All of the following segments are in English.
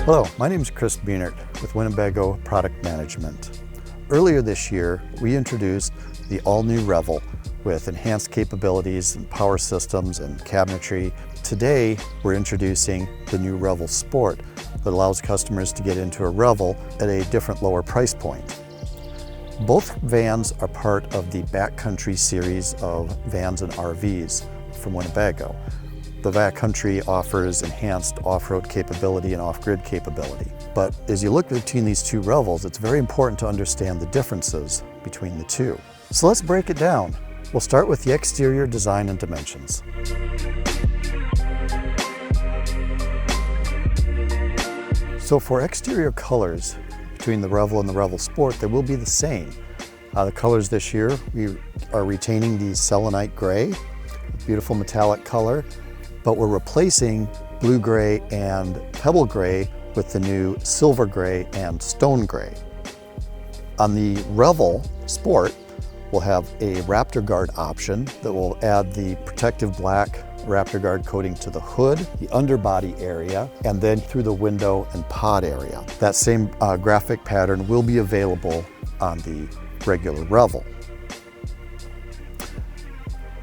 Hello, my name is Chris Bienert with Winnebago Product Management. Earlier this year, we introduced the all-new Revel with enhanced capabilities and power systems and cabinetry. Today, we're introducing the new Revel Sport that allows customers to get into a Revel at a different, lower price point. Both vans are part of the Backcountry series of vans and RVs from Winnebago. The Backcountry offers enhanced off-road capability and off-grid capability. But as you look between these two Revels, it's very important to understand the differences between the two. So let's break it down. We'll start with the exterior design and dimensions. So for exterior colors between the Revel and the Revel Sport, they will be the same. The colors this year, we are retaining the selenite gray, beautiful metallic color, but we're replacing blue gray and pebble gray with the new silver gray and stone gray. On the Revel Sport, we'll have a Raptor Guard option that will add the protective black Raptor Guard coating to the hood, the underbody area, and then through the window and pod area. That same graphic pattern will be available on the regular Revel.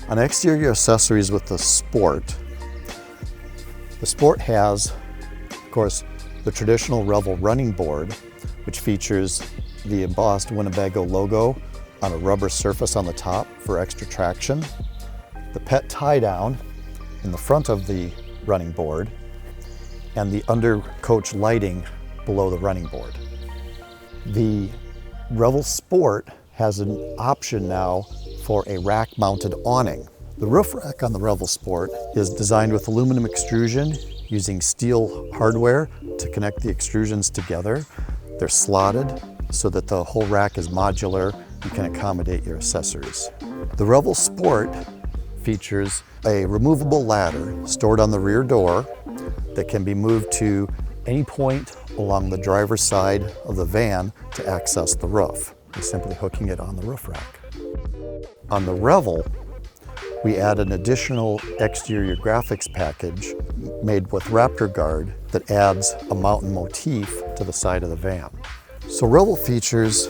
On exterior accessories with the Sport has, of course, the traditional Revel running board, which features the embossed Winnebago logo on a rubber surface on the top for extra traction, the pet tie-down in the front of the running board, and the undercoach lighting below the running board. The Revel Sport has an option now for a rack-mounted awning. The roof rack on the Revel Sport is designed with aluminum extrusion using steel hardware to connect the extrusions together. They're slotted so that the whole rack is modular and can accommodate your accessories. The Revel Sport features a removable ladder stored on the rear door that can be moved to any point along the driver's side of the van to access the roof, by simply hooking it on the roof rack. On the Revel, we add an additional exterior graphics package made with Raptor Guard that adds a mountain motif to the side of the van. So Revel features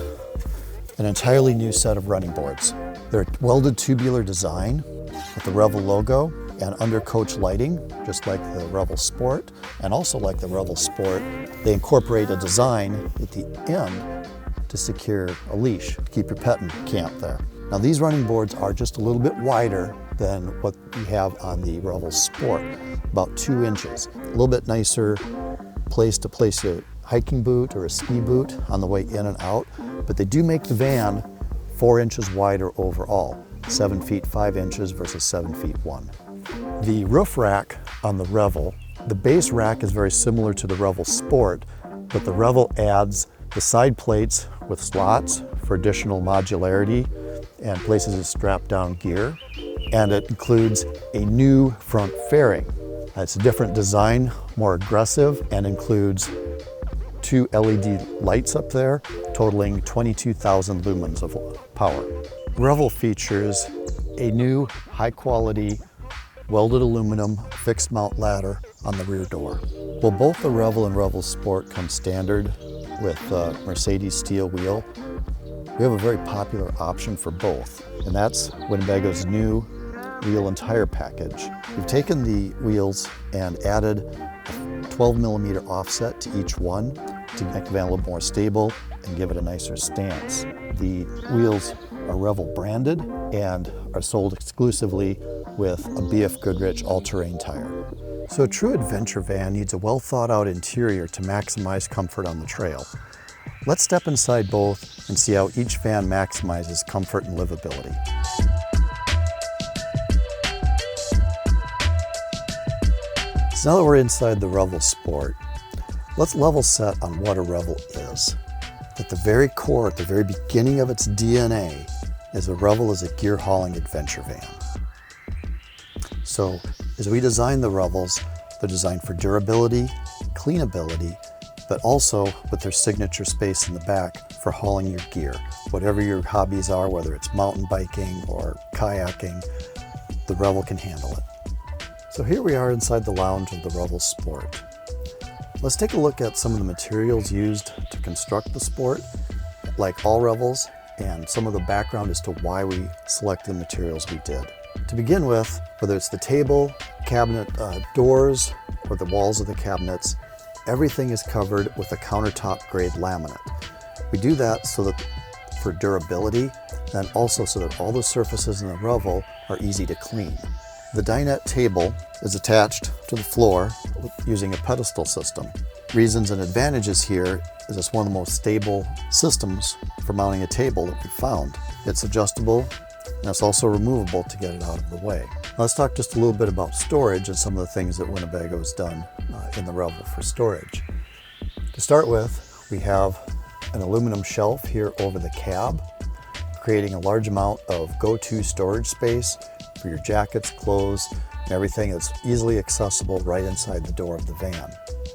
an entirely new set of running boards. They're welded tubular design with the Revel logo and undercoach lighting, just like the Revel Sport, and also like the Revel Sport, they incorporate a design at the end to secure a leash, to keep your pet in camp there. Now these running boards are just a little bit wider than what we have on the Revel Sport, about 2 inches. A little bit nicer place to place a hiking boot or a ski boot on the way in and out, but they do make the van 4 inches wider overall, 7 feet 5 inches versus 7 feet 1. The roof rack on the Revel, the base rack is very similar to the Revel Sport, but the Revel adds the side plates with slots for additional modularity and places to strap down gear. And it includes a new front fairing. It's a different design, more aggressive, and includes 2 LED lights up there, totaling 22,000 lumens of power. Revel features a new high-quality welded aluminum fixed mount ladder on the rear door. Well, both the Revel and Revel Sport come standard with Mercedes steel wheel. We have a very popular option for both, and that's Winnebago's new wheel and tire package. We've taken the wheels and added a 12 millimeter offset to each one to make the van a little more stable and give it a nicer stance. The wheels are Revel branded and are sold exclusively with a BF Goodrich all-terrain tire. So a true adventure van needs a well thought out interior to maximize comfort on the trail. Let's step inside both and see how each van maximizes comfort and livability. So now that we're inside the Revel Sport, let's level set on what a Revel is. At the very core, at the very beginning of its DNA, is a Revel is a gear hauling adventure van. So as we design the Revels, they're designed for durability, cleanability, but also with their signature space in the back for hauling your gear. Whatever your hobbies are, whether it's mountain biking or kayaking, the Revel can handle it. So here we are inside the lounge of the Revel Sport. Let's take a look at some of the materials used to construct the Sport, like all Revels, and some of the background as to why we selected the materials we did. To begin with, whether it's the table, cabinet doors, or the walls of the cabinets, everything is covered with a countertop grade laminate. We do that so that for durability, and also so that all the surfaces in the Revel are easy to clean. The dinette table is attached to the floor using a pedestal system. Reasons and advantages here is it's one of the most stable systems for mounting a table that we've found. It's adjustable and it's also removable to get it out of the way. Now let's talk just a little bit about storage and some of the things that Winnebago has done in the Revel for storage. To start with, we have an aluminum shelf here over the cab, creating a large amount of go-to storage space for your jackets, clothes, and everything that's easily accessible right inside the door of the van.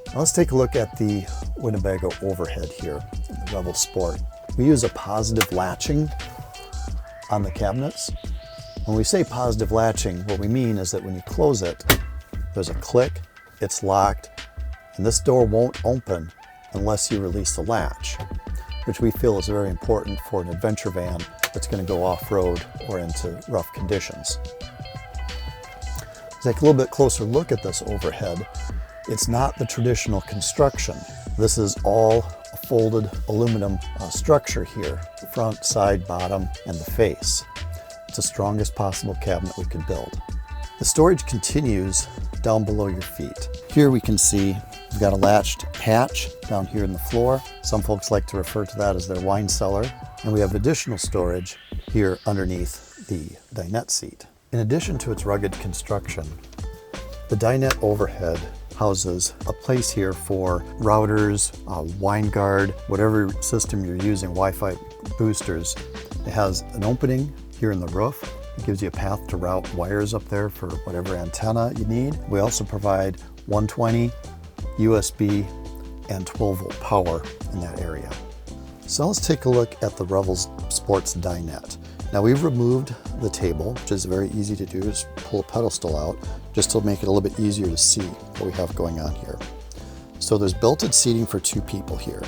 Now let's take a look at the Winnebago overhead here in the Revel Sport. We use a positive latching on the cabinets. When we say positive latching, what we mean is that when you close it, there's a click, it's locked, and this door won't open unless you release the latch, which we feel is very important for an adventure van that's going to go off-road or into rough conditions. Let's take a little bit closer look at this overhead. It's not the traditional construction. This is all a folded aluminum structure here, the front, side, bottom, and the face. It's the strongest possible cabinet we could build. The storage continues down below your feet. Here we can see we've got a latched hatch down here in the floor. Some folks like to refer to that as their wine cellar. And we have additional storage here underneath the dinette seat. In addition to its rugged construction, the dinette overhead houses a place here for routers, wine guard, whatever system you're using, Wi-Fi boosters. It has an opening here in the roof. It gives you a path to route wires up there for whatever antenna you need. We also provide 120, USB, and 12-volt power in that area. So let's take a look at the Revel Sports dinette. Now we've removed the table, which is very easy to do, just pull a pedestal out, just to make it a little bit easier to see what we have going on here. So there's built-in seating for 2 people here.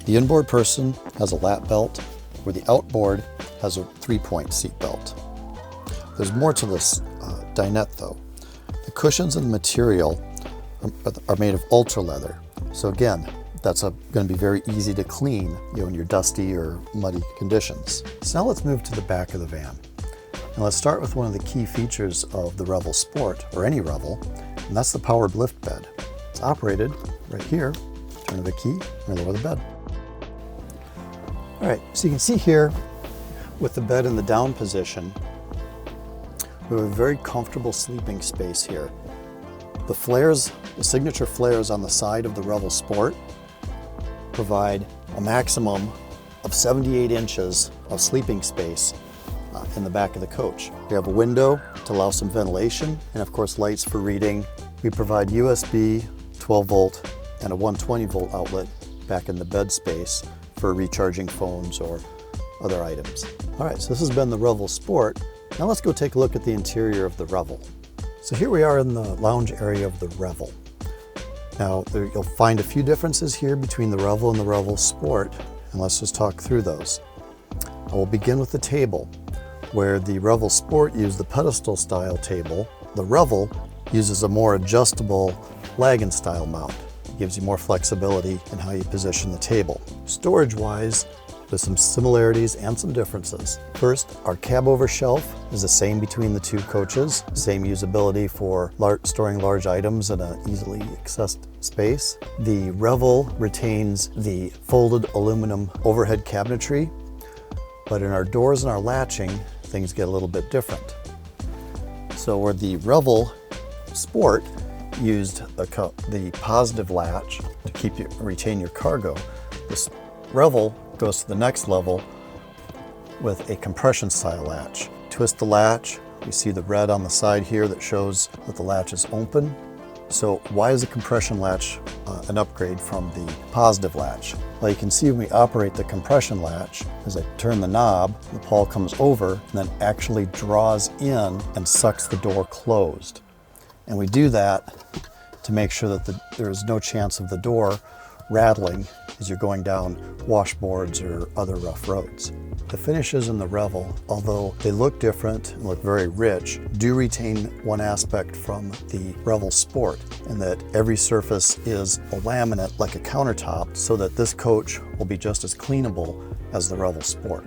The inboard person has a lap belt, where the outboard has a 3-point seat belt. There's more to this dinette though. The cushions and the material are made of ultra leather. So again, that's going to be very easy to clean in your dusty or muddy conditions. So now let's move to the back of the van. And let's start with one of the key features of the Revel Sport, or any Revel, and that's the powered lift bed. It's operated right here. Turn the key and lower the bed. All right, so you can see here with the bed in the down position, we have a very comfortable sleeping space here. The flares, the signature flares on the side of the Revel Sport provide a maximum of 78 inches of sleeping space in the back of the coach. We have a window to allow some ventilation, and of course lights for reading. We provide USB, 12 volt, and a 120 volt outlet back in the bed space for recharging phones or other items. All right, so this has been the Revel Sport. Now let's go take a look at the interior of the Revel. So here we are in the lounge area of the Revel. Now you'll find a few differences here between the Revel and the Revel Sport, and let's just talk through those. I will begin with the table. Where the Revel Sport used the pedestal style table, the Revel uses a more adjustable lagging style mount. It gives you more flexibility in how you position the table. Storage-wise, there's some similarities and some differences. First, our cab over shelf is the same between the 2 coaches, same usability for storing large items in an easily accessed space. The Revel retains the folded aluminum overhead cabinetry, but in our doors and our latching, things get a little bit different. So where the Revel Sport used the positive latch to retain your cargo, this Revel goes to the next level with a compression style latch. Twist the latch, you see the red on the side here that shows that the latch is open. So why is the compression latch an upgrade from the positive latch? Well, you can see when we operate the compression latch, as I turn the knob, the pawl comes over and then actually draws in and sucks the door closed. And we do that to make sure that there is no chance of the door rattling as you're going down washboards or other rough roads. The finishes in the Revel, although they look different and look very rich, do retain one aspect from the Revel Sport, in that every surface is a laminate like a countertop, so that this coach will be just as cleanable as the Revel Sport.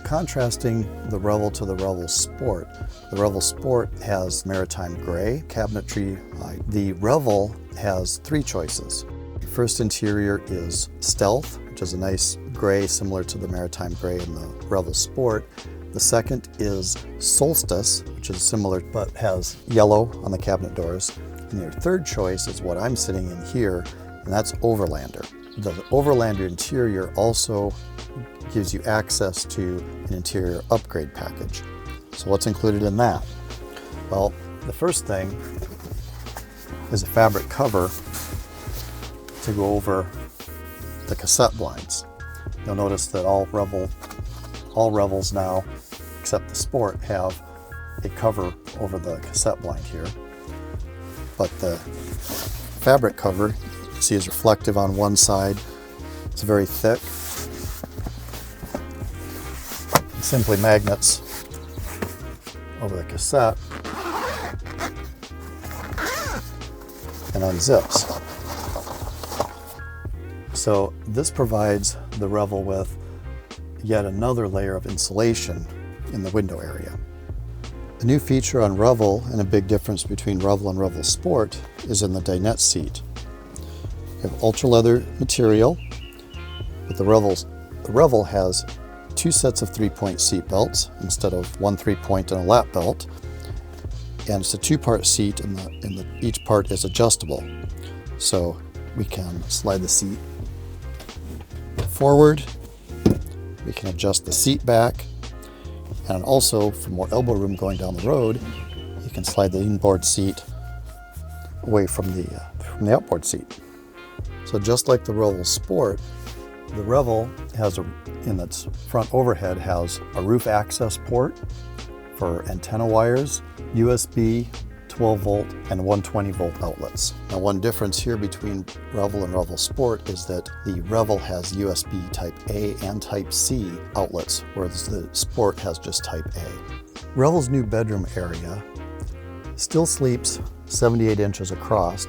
Contrasting the Revel to the Revel Sport, the Revel Sport has maritime gray cabinetry. The Revel has three choices. The first interior is Stealth, which is a nice gray similar to the maritime gray in the Revel Sport. The second is Solstice, which is similar but has yellow on the cabinet doors. And your third choice is what I'm sitting in here, and that's Overlander. The Overlander interior also gives you access to an interior upgrade package. So what's included in that? Well, the first thing is a fabric cover to go over the cassette blinds. You'll notice that all Revels now, except the Sport, have a cover over the cassette blind here. But the fabric cover, you see, is reflective on one side. It's very thick. It simply magnets over the cassette and unzips. So this provides the Revel with yet another layer of insulation in the window area. A new feature on Revel, and a big difference between Revel and Revel Sport, is in the dinette seat. You have ultra leather material, but the Revel has two sets of 3-point seat belts instead of one 3-point and a lap belt, and it's a two-part seat, and each part is adjustable. So we can slide the seat forward, we can adjust the seat back, and also for more elbow room going down the road, you can slide the inboard seat away from the outboard seat. So just like the Revel Sport, the Revel in its front overhead has a roof access port for antenna wires, USB, 12 volt, and 120 volt outlets. Now, one difference here between Revel and Revel Sport is that the Revel has USB Type A and Type C outlets, whereas the Sport has just Type A. Revel's new bedroom area still sleeps 78 inches across,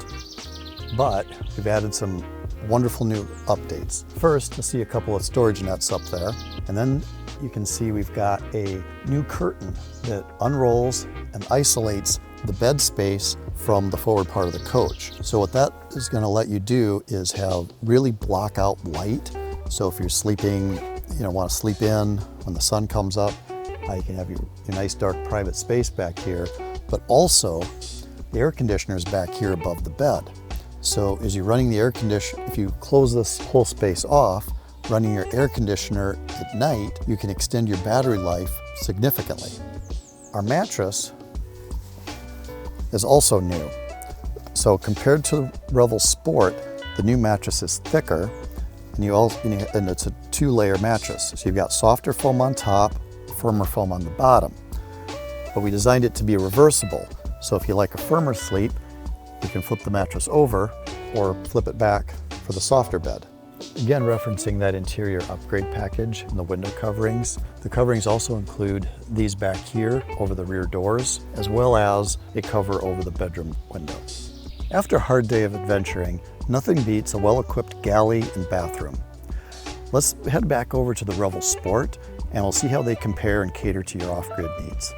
but we've added some wonderful new updates. First, you'll see a couple of storage nets up there, and then you can see we've got a new curtain that unrolls and isolates the bed space from the forward part of the coach. So what that is going to let you do is have really block out light. So if you're sleeping, want to sleep in when the sun comes up, you can have your nice dark private space back here, but also the air conditioner is back here above the bed. So as you're running the air conditioner, if you close this whole space off, running your air conditioner at night, you can extend your battery life significantly. Our mattress is also new. So compared to the Revel Sport, the new mattress is thicker, and it's a 2-layer mattress. So you've got softer foam on top, firmer foam on the bottom. But we designed it to be reversible. So if you like a firmer sleep, you can flip the mattress over or flip it back for the softer bed. Again, referencing that interior upgrade package and the window coverings. The coverings also include these back here over the rear doors, as well as a cover over the bedroom window. After a hard day of adventuring, nothing beats a well-equipped galley and bathroom. Let's head back over to the Revel Sport, and we'll see how they compare and cater to your off-grid needs.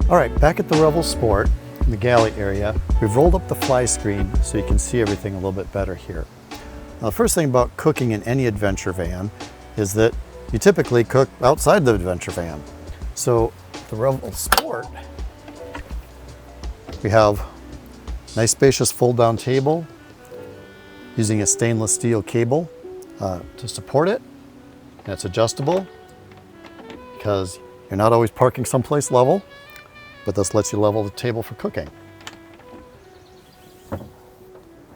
All right, back at the Revel Sport, in the galley area, we've rolled up the fly screen so you can see everything a little bit better here. Now, the first thing about cooking in any adventure van is that you typically cook outside the adventure van. So the Revel Sport, we have a nice spacious fold-down table using a stainless steel cable to support it, and it's adjustable because you're not always parking someplace level, but this lets you level the table for cooking.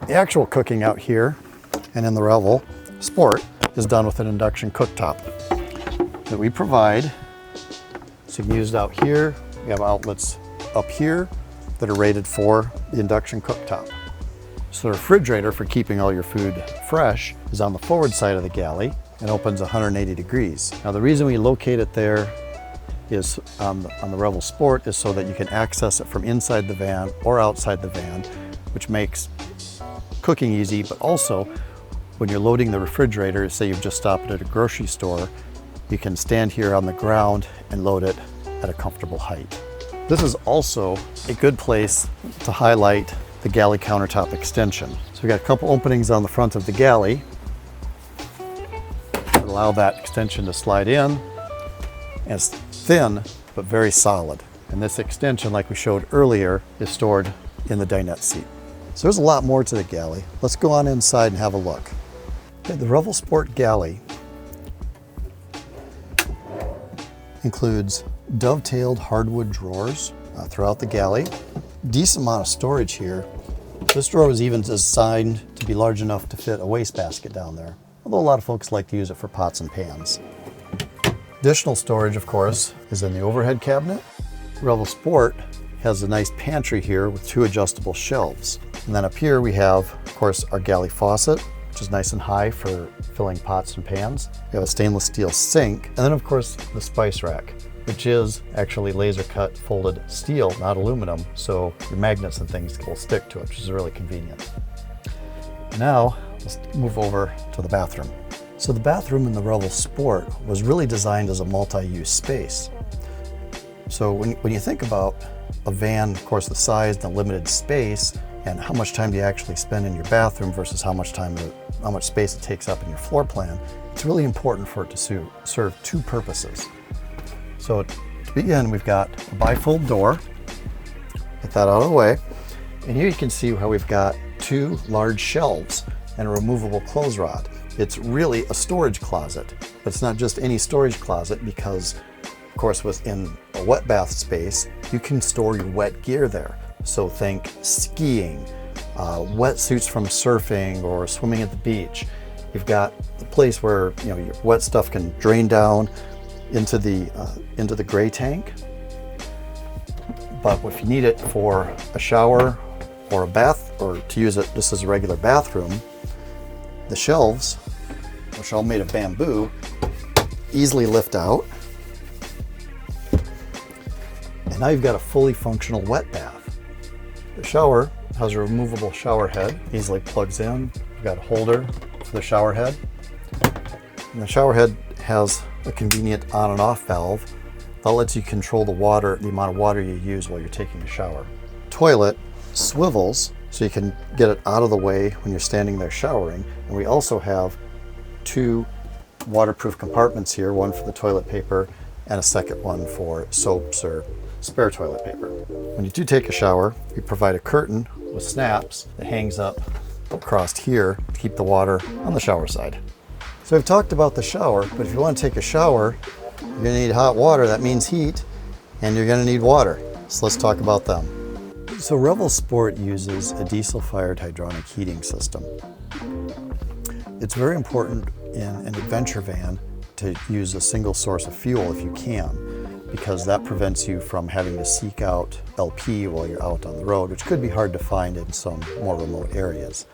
The actual cooking out here and in the Revel Sport is done with an induction cooktop that we provide. So you can use it out here We have outlets up here that are rated for the induction cooktop. So the refrigerator for keeping all your food fresh is on the forward side of the galley and opens 180 degrees. Now the reason we locate it there is on the Revel Sport is so that you can access it from inside the van or outside the van, which makes cooking easy, but also when you're loading the refrigerator, say you've just stopped at a grocery store, you can stand here on the ground and load it at a comfortable height. This is also a good place to highlight the galley countertop extension. So we've got a couple openings on the front of the galley that allow that extension to slide in. And it's thin, but very solid. And this extension, like we showed earlier, is stored in the dinette seat. So there's a lot more to the galley. Let's go on inside and have a look. Okay, the Revel Sport galley includes dovetailed hardwood drawers throughout the galley. Decent amount of storage here. This drawer was even designed to be large enough to fit a wastebasket down there, although a lot of folks like to use it for pots and pans. Additional storage, of course, is in the overhead cabinet. Revel Sport has a nice pantry here with 2 adjustable shelves. And then up here we have, of course, our galley faucet, which is nice and high for filling pots and pans. We have a stainless steel sink, and then of course the spice rack, which is actually laser cut folded steel, not aluminum, so your magnets and things will stick to it, which is really convenient. Now let's move over to the bathroom. So the bathroom in the Revel Sport was really designed as a multi-use space. So when you think about a van, of course, the size, the limited space, and how much time do you actually spend in your bathroom versus how much space it takes up in your floor plan, it's really important for it to serve 2 purposes. So to begin, we've got a bifold door. Get that out of the way. And here you can see how we've got 2 large shelves and a removable clothes rod. It's really a storage closet, but it's not just any storage closet because, of course, within a wet bath space, you can store your wet gear there. So think skiing, wetsuits from surfing or swimming at the beach. You've got a place where your wet stuff can drain down into the gray tank. But if you need it for a shower or a bath, or to use it just as a regular bathroom, the shelves, which are all made of bamboo, easily lift out. And now you've got a fully functional wet bath. The shower has a removable shower head, easily plugs in. You've got a holder for the shower head. And the shower head has a convenient on and off valve that lets you control the amount of water you use while you're taking a shower. Toilet swivels so you can get it out of the way when you're standing there showering. And we also have 2 waterproof compartments here, one for the toilet paper and a second one for soaps or spare toilet paper. When you do take a shower, we provide a curtain with snaps that hangs up across here to keep the water on the shower side. So we've talked about the shower, but if you want to take a shower, you're going to need hot water. That means heat, and you're going to need water. So let's talk about them. So Revel Sport uses a diesel-fired hydronic heating system. It's very important in an adventure van to use a single source of fuel if you can, because that prevents you from having to seek out LP while you're out on the road, which could be hard to find in some more remote areas.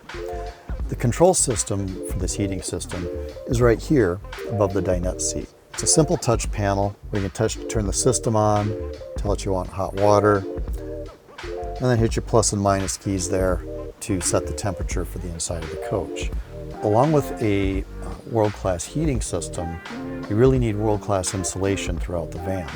The control system for this heating system is right here above the dinette seat. It's a simple touch panel where you can turn the system on, tell it you want hot water, and then hit your plus and minus keys there to set the temperature for the inside of the coach. Along with a world-class heating system, you really need world-class insulation throughout the van.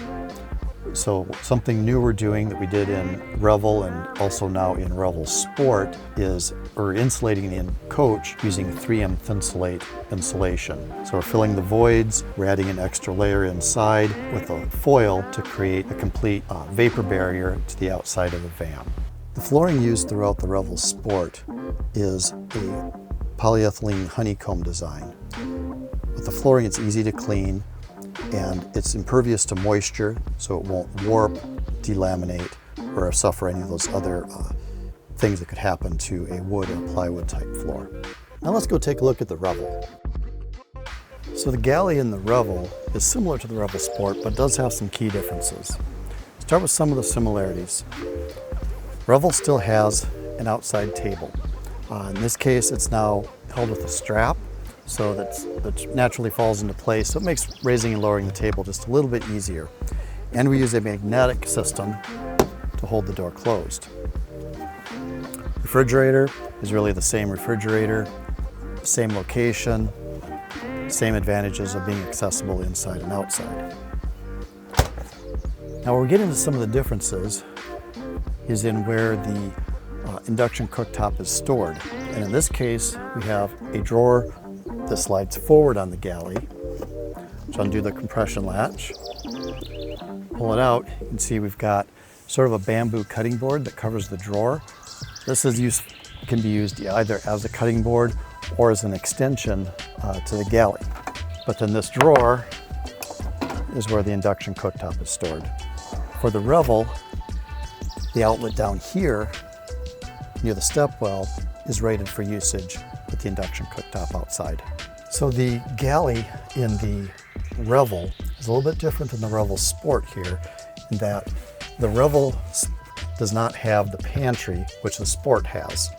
So something new we're doing that we did in Revel and also now in Revel Sport is we're insulating the coach using 3M Thinsulate insulation. So we're filling the voids, we're adding an extra layer inside with a foil to create a complete vapor barrier to the outside of the van. The flooring used throughout the Revel Sport is a polyethylene honeycomb design. With the flooring, it's easy to clean and it's impervious to moisture, so it won't warp, delaminate, or suffer any of those other things that could happen to a wood or plywood type floor. Now let's go take a look at the Revel. So the Galley in the Revel is similar to the Revel Sport, but does have some key differences. Start with some of the similarities. Revel still has an outside table. In this case, it's now held with a strap, so that naturally falls into place. So it makes raising and lowering the table just a little bit easier. And we use a magnetic system to hold the door closed. Refrigerator is really the same refrigerator, same location, same advantages of being accessible inside and outside. Now we're getting into some of the differences is in where the induction cooktop is stored. And in this case, we have a drawer that slides forward on the Galley. So undo the compression latch, pull it out, you can see we've got sort of a bamboo cutting board that covers the drawer. This can be used either as a cutting board or as an extension to the Galley. But then this drawer is where the induction cooktop is stored. For the Revel, the outlet down here near the stepwell is rated for usage with the induction cooktop outside. So the Galley in the Revel is a little bit different than the Revel Sport here in that the Revel does not have the pantry, which the Sport has.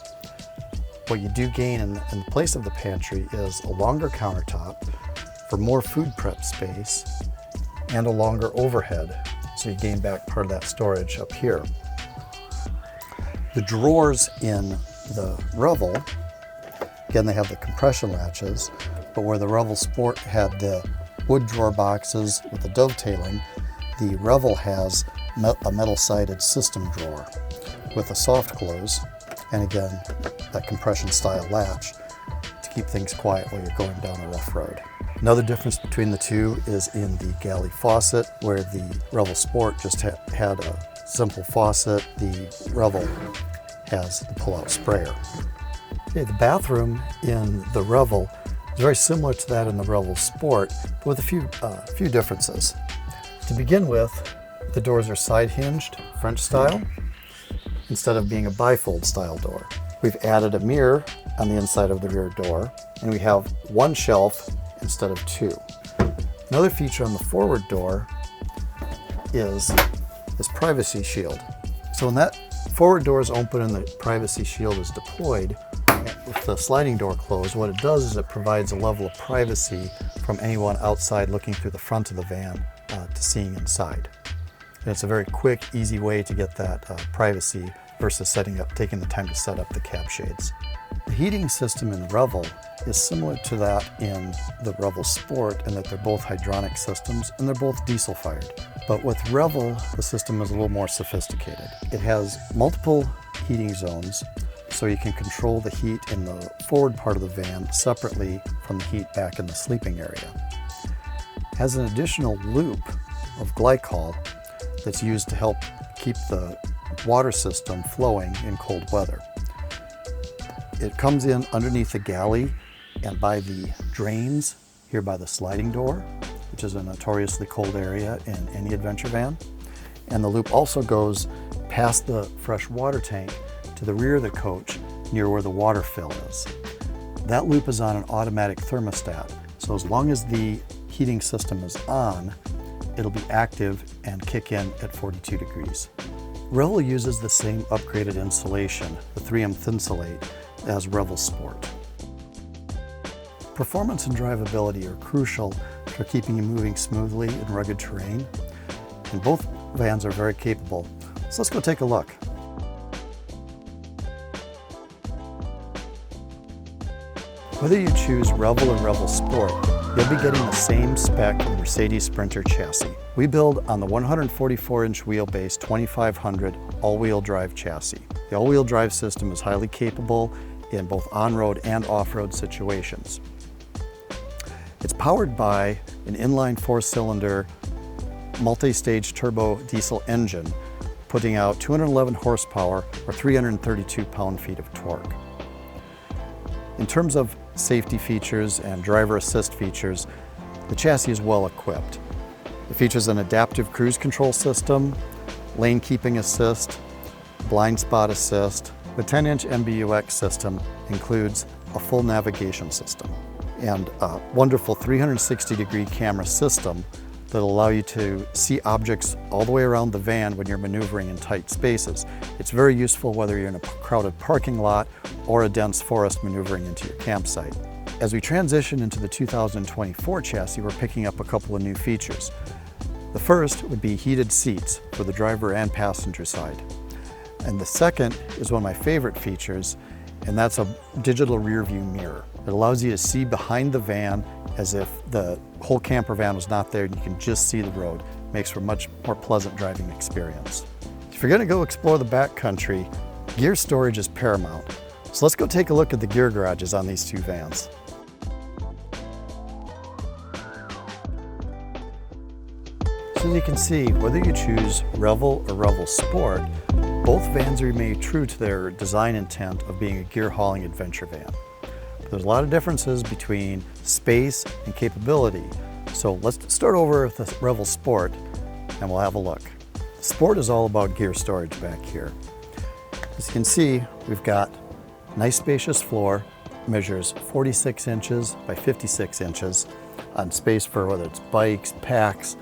What you do gain in place of the pantry is a longer countertop for more food prep space and a longer overhead, so you gain back part of that storage up here. The drawers in the Revel, again they have the compression latches, but where the Revel Sport had the wood drawer boxes with the dovetailing, the Revel has a metal-sided system drawer with a soft close, and again, that compression style latch to keep things quiet while you're going down a rough road. Another difference between the two is in the Galley faucet, where the Revel Sport just had a simple faucet. The Revel has the pull-out sprayer. Okay, the bathroom in the Revel is very similar to that in the Revel Sport, but with a few differences. To begin with, the doors are side hinged, French style, instead of being a bifold style door. We've added a mirror on the inside of the rear door, and we have one shelf instead of two. Another feature on the forward door is this privacy shield. So when that forward door is open and the privacy shield is deployed, with the sliding door closed, what it does is it provides a level of privacy from anyone outside looking through the front of the van to seeing inside. And it's a very quick, easy way to get that privacy versus taking the time to set up the cab shades. The heating system in the Revel is similar to that in the Revel Sport in that they're both hydronic systems and they're both diesel fired. But with Revel, the system is a little more sophisticated. It has multiple heating zones, so you can control the heat in the forward part of the van separately from the heat back in the sleeping area. It has an additional loop of glycol that's used to help keep the water system flowing in cold weather. It comes in underneath the Galley and by the drains here by the sliding door, which is a notoriously cold area in any adventure van. And the loop also goes past the fresh water tank to the rear of the coach near where the water fill is. That loop is on an automatic thermostat, so as long as the heating system is on, it'll be active and kick in at 42 degrees. Revel uses the same upgraded insulation, the 3M Thinsulate, as Revel Sport. Performance and drivability are crucial for keeping you moving smoothly in rugged terrain, and both vans are very capable. So let's go take a look. Whether you choose Revel or Revel Sport, you'll be getting the same spec Mercedes Sprinter chassis. We build on the 144-inch wheelbase 2500 all-wheel drive chassis. The all-wheel drive system is highly capable in both on-road and off-road situations. It's powered by an inline 4-cylinder multi-stage turbo diesel engine, putting out 211 horsepower or 332 pound-feet of torque. In terms of safety features and driver assist features, the chassis is well equipped. It features an adaptive cruise control system, lane keeping assist, blind spot assist. The 10-inch MBUX system includes a full navigation system and a wonderful 360-degree camera system that'll allow you to see objects all the way around the van when you're maneuvering in tight spaces. It's very useful whether you're in a crowded parking lot or a dense forest maneuvering into your campsite. As we transition into the 2024 chassis, we're picking up a couple of new features. The first would be heated seats for the driver and passenger side. And the second is one of my favorite features, and that's a digital rear view mirror. It allows you to see behind the van as if the whole camper van was not there and you can just see the road. It makes for a much more pleasant driving experience. If you're gonna go explore the backcountry, gear storage is paramount. So let's go take a look at the gear garages on these two vans. So as you can see, whether you choose Revel or Revel Sport, both vans remain true to their design intent of being a gear hauling adventure van. But there's a lot of differences between space and capability. So let's start over with the Revel Sport and we'll have a look. Sport is all about gear storage back here. As you can see, we've got a nice spacious floor, measures 46 inches by 56 inches on space for whether it's bikes, packs,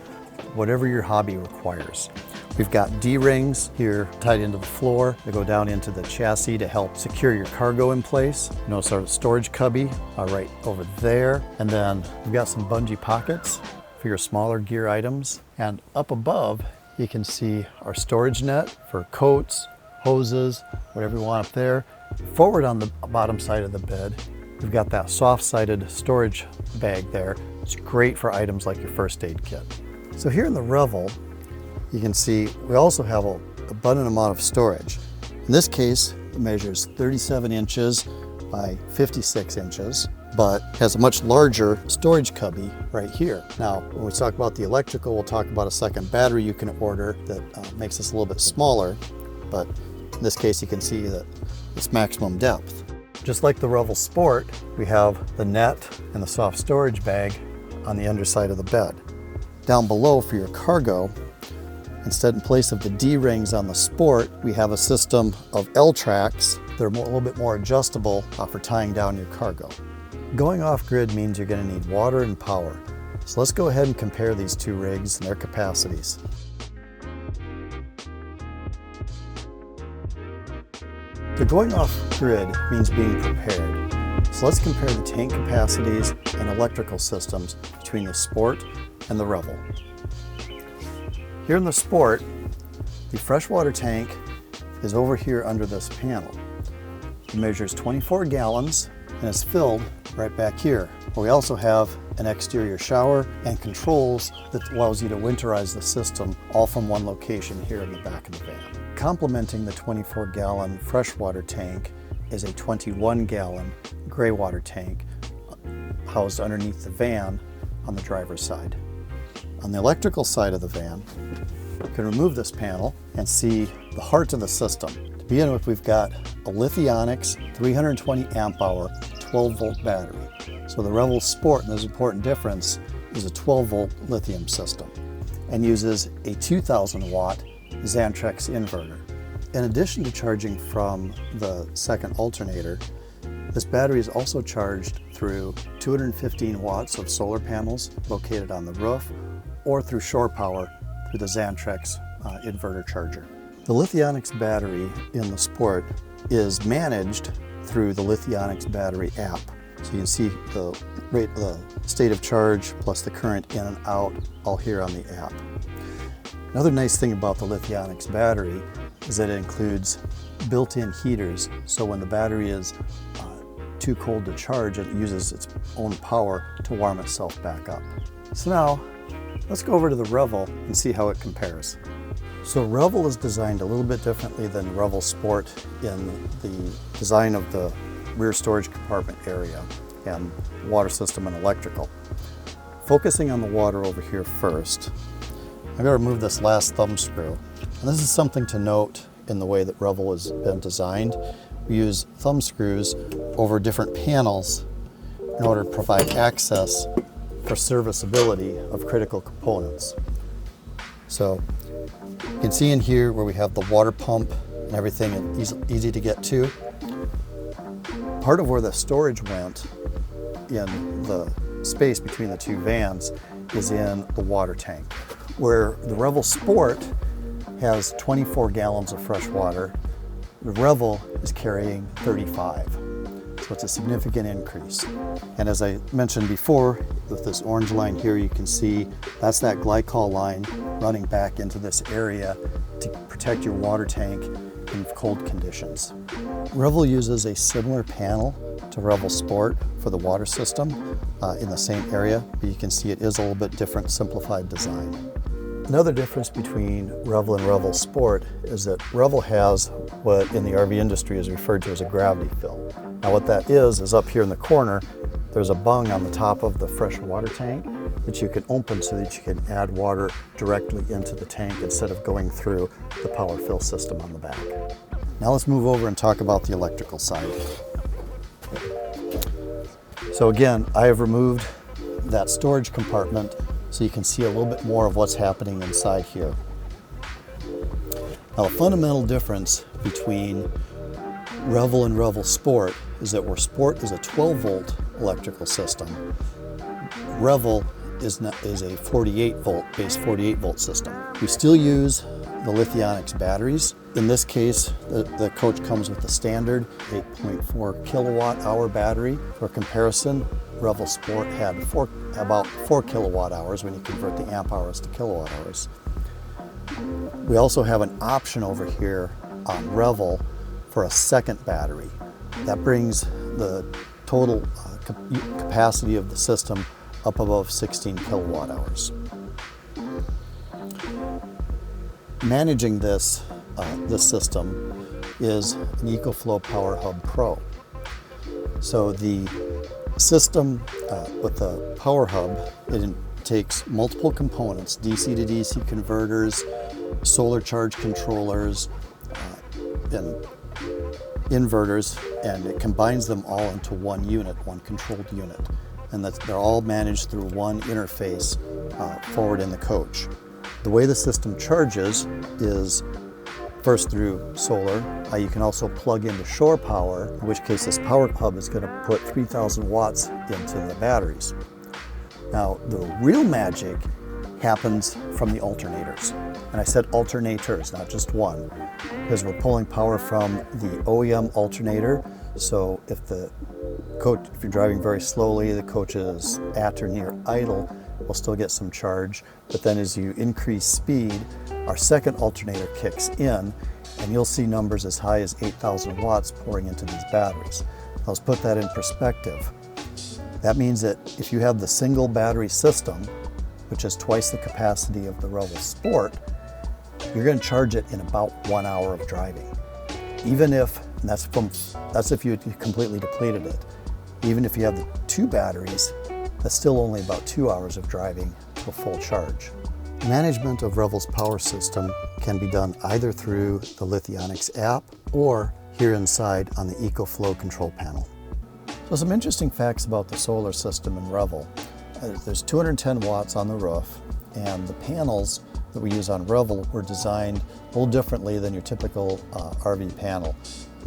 whatever your hobby requires. We've got D-rings here tied into the floor. They go down into the chassis to help secure your cargo in place. Notice our storage cubby right over there. And then we've got some bungee pockets for your smaller gear items. And up above, you can see our storage net for coats, hoses, whatever you want up there. Forward on the bottom side of the bed, we've got that soft-sided storage bag there. It's great for items like your first aid kit. So here in the Revel, you can see we also have an abundant amount of storage. In this case, it measures 37 inches by 56 inches, but has a much larger storage cubby right here. Now, when we talk about the electrical, we'll talk about a second battery you can order that makes this a little bit smaller, but in this case, you can see that it's maximum depth. Just like the Revel Sport, we have the net and the soft storage bag on the underside of the bed. Down below for your cargo, instead in place of the D-rings on the Sport, we have a system of L-tracks. They're a little bit more adjustable for tying down your cargo. Going off-grid means you're going to need water and power. So let's go ahead and compare these two rigs and their capacities. The going off-grid means being prepared. So let's compare the tank capacities and electrical systems between the Sport and the Revel. Here in the Sport, the freshwater tank is over here under this panel. It measures 24 gallons and is filled right back here. We also have an exterior shower and controls that allows you to winterize the system all from one location here in the back of the van. Complementing the 24-gallon freshwater tank is a 21-gallon gray water tank housed underneath the van on the driver's side. On the electrical side of the van, you can remove this panel and see the heart of the system. To begin with, we've got a Lithionics 320 amp hour 12 volt battery. So the Revel Sport, and there's an important difference, is a 12 volt lithium system and uses a 2000 watt Xantrex inverter. In addition to charging from the second alternator, this battery is also charged through 215 watts of solar panels located on the roof or through shore power through the Xantrex inverter charger. The Lithionics battery in the Sport is managed through the Lithionics battery app. So you can see the rate, the state of charge plus the current in and out all here on the app. Another nice thing about the Lithionics battery is that it includes built-in heaters, so when the battery is too cold to charge, it uses its own power to warm itself back up. So now, let's go over to the Revel and see how it compares. So Revel is designed a little bit differently than Revel Sport in the design of the rear storage compartment area and water system and electrical. Focusing on the water over here first, I'm going to remove this last thumb screw. And this is something to note in the way that Revel has been designed. We use thumb screws over different panels in order to provide access for serviceability of critical components. So you can see in here where we have the water pump and everything easy to get to. Part of where the storage went in the space between the two vans is in the water tank, where the Revel Sport has 24 gallons of fresh water. The Revel is carrying 35, so it's a significant increase. And as I mentioned before, with this orange line here, you can see that's that glycol line running back into this area to protect your water tank in cold conditions. Revel uses a similar panel to Revel Sport for the water system in the same area, but you can see it is a little bit different, simplified design. Another difference between Revel and Revel Sport is that Revel has what in the RV industry is referred to as a gravity fill. Now what that is up here in the corner, there's a bung on the top of the fresh water tank that you can open so that you can add water directly into the tank instead of going through the power fill system on the back. Now let's move over and talk about the electrical side. So again, I have removed that storage compartment so you can see a little bit more of what's happening inside here. Now the fundamental difference between Revel and Revel Sport is that where Sport is a 12-volt electrical system, Revel is a 48-volt, base 48-volt system. We still use the Lithionics batteries. In this case, the coach comes with the standard 8.4 kilowatt hour battery. For comparison, Revel Sport had about 4 kilowatt hours when you convert the amp hours to kilowatt hours. We also have an option over here on Revel for a second battery. That brings the total capacity of the system up above 16 kilowatt hours. Managing this system is an EcoFlow Power Hub Pro. So the system with the Power Hub, it takes multiple components, DC to DC converters, solar charge controllers, and inverters, and it combines them all into one unit, one controlled unit. And they're all managed through one interface forward in the coach. The way the system charges is first through solar. You can also plug into shore power, in which case this Power Hub is going to put 3,000 watts into the batteries. Now, the real magic happens from the alternators. And I said alternators, not just one, because we're pulling power from the OEM alternator. So if you're driving very slowly, the coach is at or near idle, we'll still get some charge. But then as you increase speed, our second alternator kicks in, and you'll see numbers as high as 8,000 watts pouring into these batteries. Let's put that in perspective. That means that if you have the single battery system, which is twice the capacity of the Revel Sport, you're going to charge it in about 1 hour of driving. Even if, and that's if you completely depleted it. Even if you have the two batteries, that's still only about 2 hours of driving to a full charge. Management of Revel's power system can be done either through the Lithionics app or here inside on the EcoFlow control panel. So some interesting facts about the solar system in Revel. There's 210 watts on the roof, and the panels that we use on Revel were designed a little differently than your typical RV panel.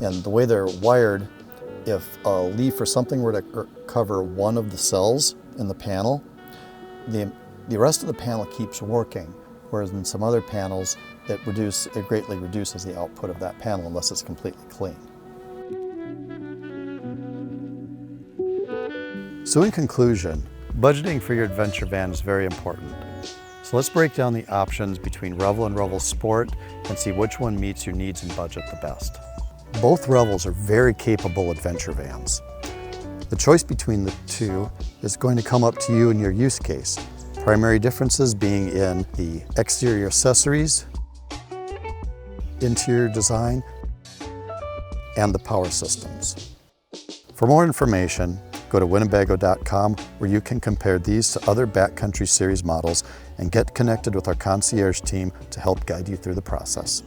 And the way they're wired, if a leaf or something were to cover one of the cells in the panel, the rest of the panel keeps working, whereas in some other panels, it greatly reduces the output of that panel unless it's completely clean. So in conclusion, budgeting for your adventure van is very important. So let's break down the options between Revel and Revel Sport and see which one meets your needs and budget the best. Both Revels are very capable adventure vans. The choice between the two is going to come up to you and your use case. Primary differences being in the exterior accessories, interior design, and the power systems. For more information, go to Winnebago.com, where you can compare these to other Backcountry series models and get connected with our concierge team to help guide you through the process.